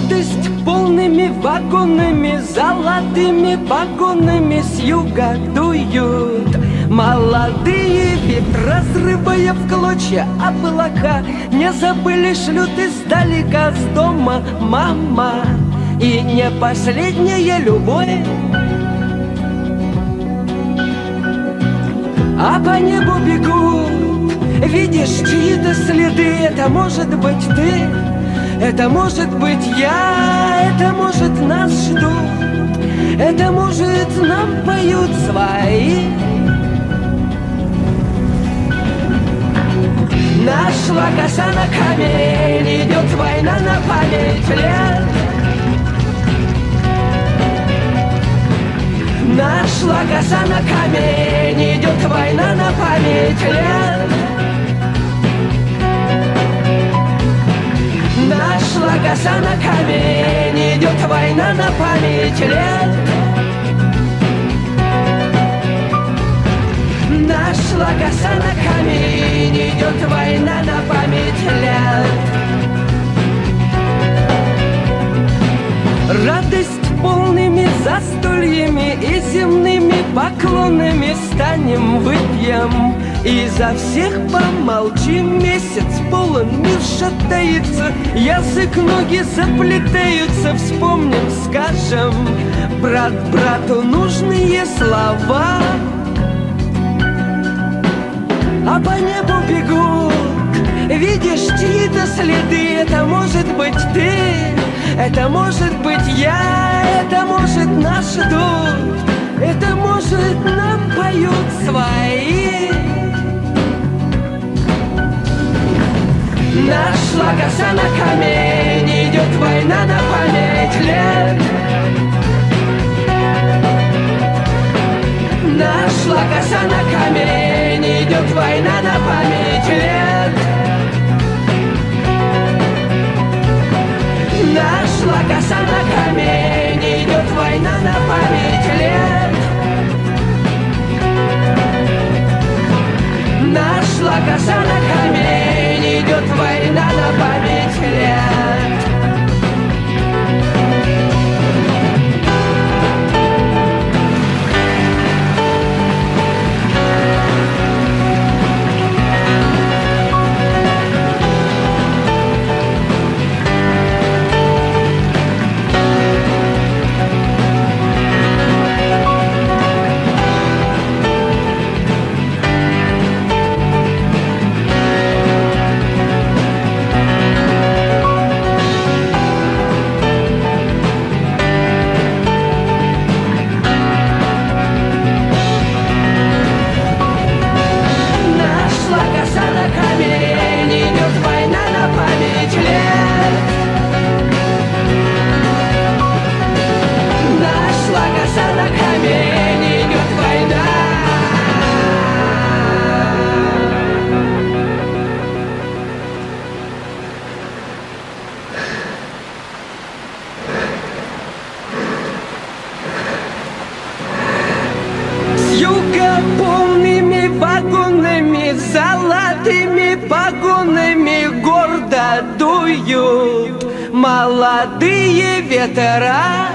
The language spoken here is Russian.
Радость полными вагонами, золотыми погонами с юга дуют молодые ветра, разрывая в клочья облака. Не забыли, шлют издалека с дома мама. И не последняя любовь, а по небу бегут, видишь чьи-то следы. Это может быть ты, это может быть я, это может нас ждут, это может нам поют свои. Нашла коса на камень, идет война на память лет. Нашла коса на камень, идет война на память лет. Нашла коса на камень, идет война на память лет. Нашла коса на камень, идет война на память лет. Радость полными застольями и земными поклонами станем, выпьем и за всех помолчим. Месяц полон, мир шатается, язык, ноги заплетаются. Вспомним, скажем брат брату нужные слова. А по небу бегут, видишь чьи-то следы. Это может быть ты, это может быть я, это может нас ждут, это может нам поют свои. Нашла коса на камень, идет война на память лет. Нашла коса на камень, идет война на память лет. Нашла коса на камень, идет война на память лет. Нашла коса на камень, идет война на память лет. Полными вагонами, золотыми погонами гордо дуют молодые ветра.